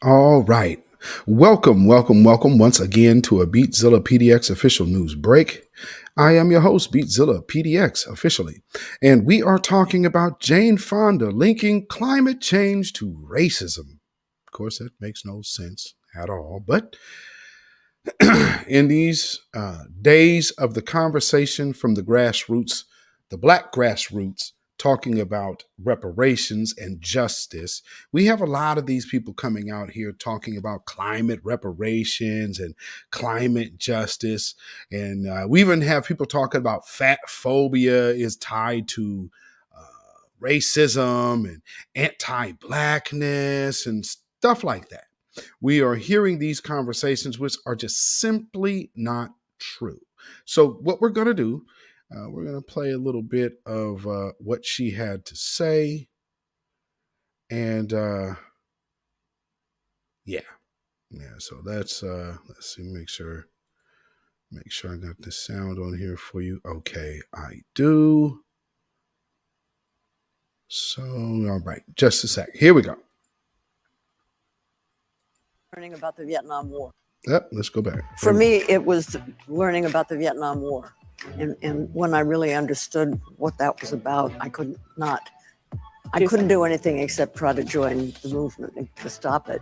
All right. Welcome once again to a Beatzilla PDX official news break. I am your host, Beatzilla PDX officially, and we are talking about Jane Fonda linking climate change to racism. Of course, that makes no sense at all, but in these days of the conversation from the grassroots, the black grassroots, talking about reparations and justice, we have a lot of these people coming out here talking about climate reparations and climate justice. And we even have people talking about fat phobia is tied to racism and anti blackness and stuff like that. We are hearing these conversations, which are just simply not true. So, what we're going to do, we're going to play a little bit of what she had to say. And yeah. So let's see, make sure I got the sound on here for you. Okay, I do. So, all right, just a sec. Here we go. Learning about the Vietnam War. Yep, let's go back. For me, it was learning about the Vietnam War. And when I really understood what that was about, I couldn't do anything except try to join the movement to stop it.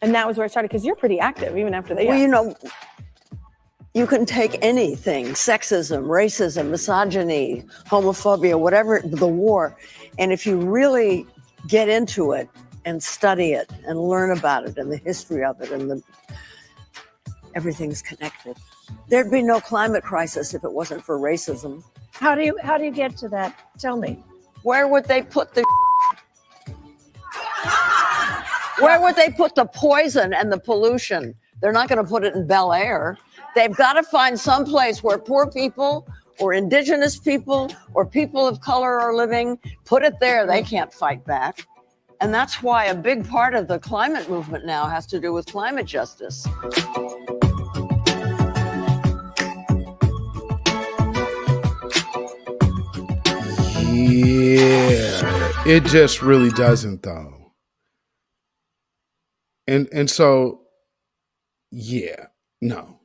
And that was where it started, because you're pretty active even after the. Well, you know, you can take anything, sexism, racism, misogyny, homophobia, whatever, the war. And if you really get into it and study it and learn about it and the history of it and everything's connected. There'd be no climate crisis if it wasn't for racism. How do you get to that? Tell me. Where would they put the poison and the pollution? They're not going to put it in Bel Air. They've got to find some place where poor people or indigenous people or people of color are living. Put it there. They can't fight back. And that's why a big part of the climate movement now has to do with climate justice. Yeah, it just really doesn't, though. And so, yeah, no,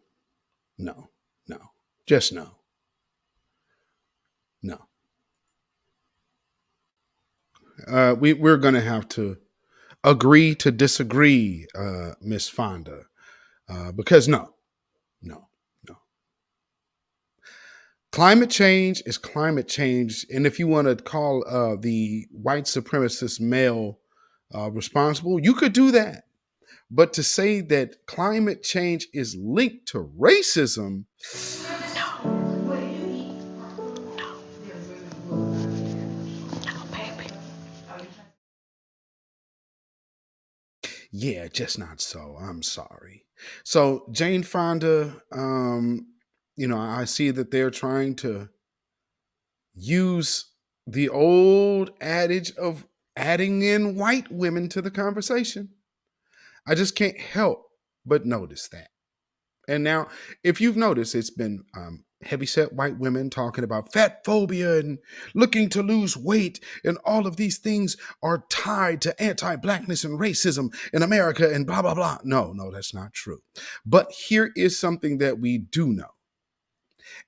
just no. We're going to have to agree to disagree, Miss Fonda, because no. Climate change is climate change. And if you want to call the white supremacist male responsible, you could do that. But to say that climate change is linked to racism, yeah, just not so. I'm sorry. So Jane Fonda, I see that they're trying to use the old adage of adding in white women to the conversation. I just can't help but notice that. And now, if you've noticed, it's been heavyset white women talking about fat phobia and looking to lose weight, and all of these things are tied to anti-blackness and racism in America and blah, blah, blah. No, that's not true. But here is something that we do know.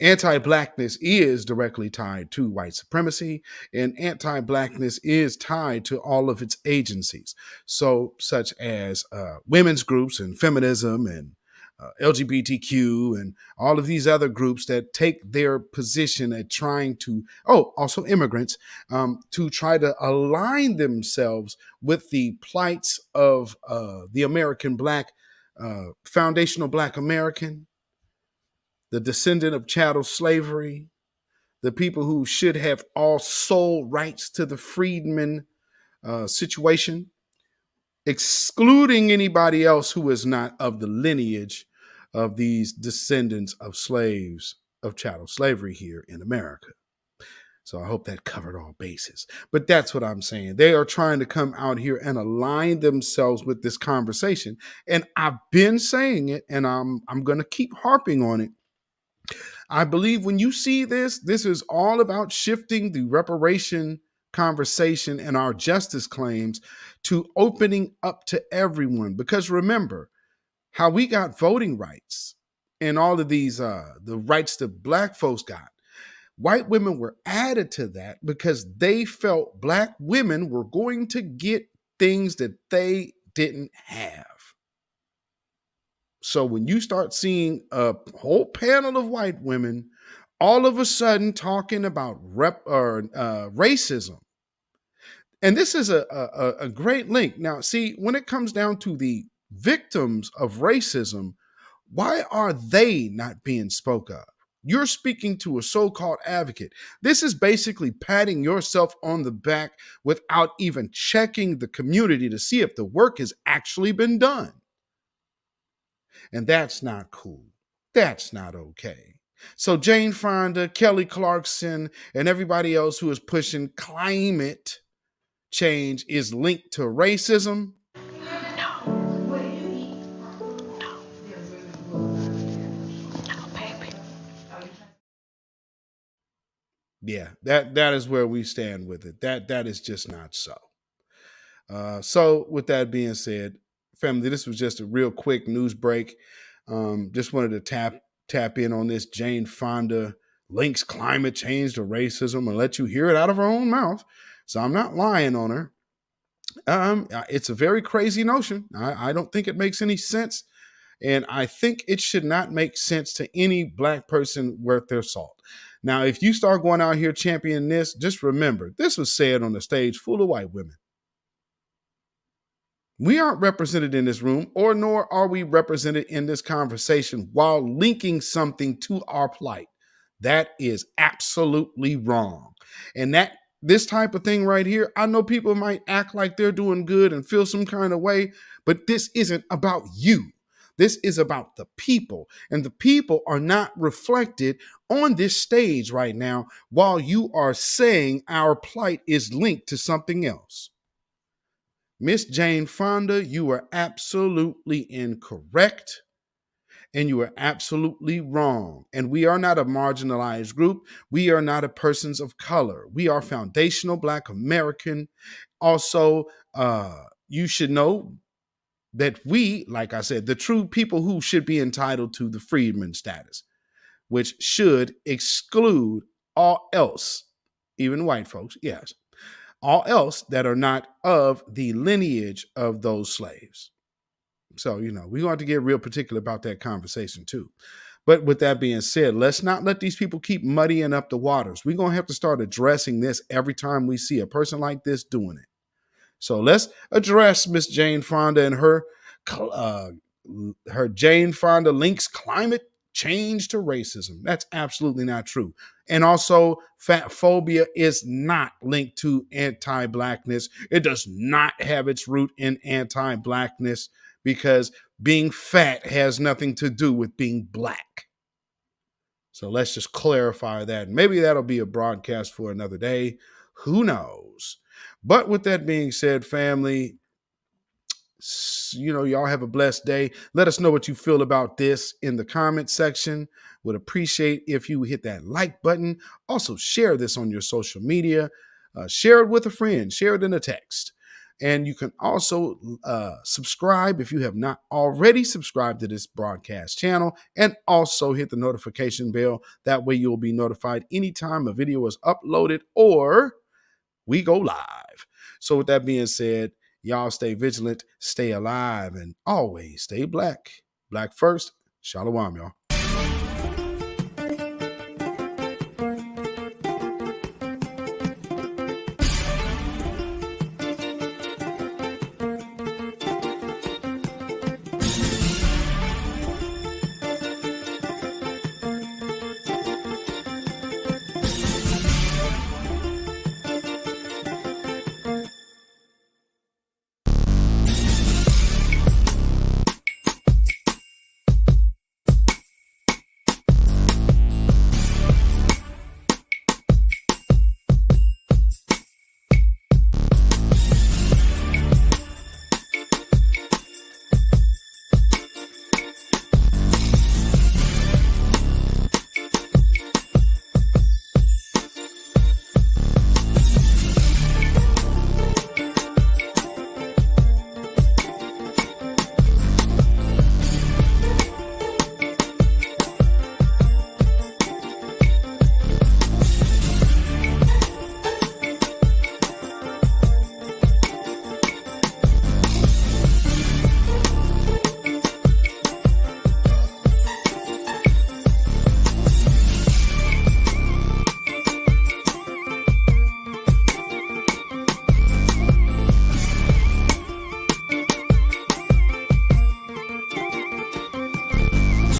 Anti-blackness is directly tied to white supremacy, and anti-blackness is tied to all of its agencies. So, such as women's groups and feminism and LGBTQ and all of these other groups that take their position at trying to, also immigrants, to try to align themselves with the plights of the American Black, foundational Black American, the descendant of chattel slavery, the people who should have all sole rights to the freedman situation, excluding anybody else who is not of the lineage of these descendants of slaves of chattel slavery here in America. So I hope that covered all bases. But that's what I'm saying. They are trying to come out here and align themselves with this conversation. And I've been saying it, and I'm going to keep harping on it. I believe when you see this is all about shifting the reparation conversation and our justice claims to opening up to everyone. Because remember how we got voting rights and all of these the rights that black folks got. White women were added to that because they felt black women were going to get things that they didn't have. So when you start seeing a whole panel of white women all of a sudden talking about racism, and this is a great link. Now, see, when it comes down to the victims of racism, why are they not being spoke of? You're speaking to a so-called advocate. This is basically patting yourself on the back without even checking the community to see if the work has actually been done. And that's not cool. That's not okay. So Jane Fonda, Kelly Clarkson, and everybody else who is pushing climate change is linked to racism. Yeah, that is where we stand with it. That is just not so. So with that being said, family, this was just a real quick news break. Just wanted to tap in on this Jane Fonda links climate change to racism and let you hear it out of her own mouth. So I'm not lying on her. It's a very crazy notion. I don't think it makes any sense. And I think it should not make sense to any black person worth their salt. Now, if you start going out here championing this, just remember, this was said on a stage full of white women. We aren't represented in this room, or nor are we represented in this conversation while linking something to our plight. That is absolutely wrong. And this type of thing right here, I know people might act like they're doing good and feel some kind of way, but this isn't about you. This is about the people, and the people are not reflected on this stage right now while you are saying our plight is linked to something else. Miss Jane Fonda, you are absolutely incorrect, and you are absolutely wrong. And we are not a marginalized group. We are not a persons of color. We are foundational Black American. Also, you should know that we, like I said, the true people who should be entitled to the freedman status, which should exclude all else, even white folks, yes, all else that are not of the lineage of those slaves. So, we're going to have to get real particular about that conversation too. But with that being said, let's not let these people keep muddying up the waters. We're going to have to start addressing this every time we see a person like this doing it. So let's address Miss Jane Fonda and her Jane Fonda links climate change to racism. That's absolutely not true. And also, fat phobia is not linked to anti-blackness. It does not have its root in anti-blackness because being fat has nothing to do with being black. So let's just clarify that. Maybe that'll be a broadcast for another day. Who knows? But with that being said, family, y'all have a blessed day. Let us know what you feel about this in the comment section. Would appreciate if you hit that like button. Also, share this on your social media. Share it with a friend. Share it in a text. And you can also subscribe if you have not already subscribed to this broadcast channel, and also hit the notification bell. That way you'll be notified anytime a video is uploaded or we go live. So with that being said, y'all stay vigilant, stay alive, and always stay black. Black first. Shalom, y'all.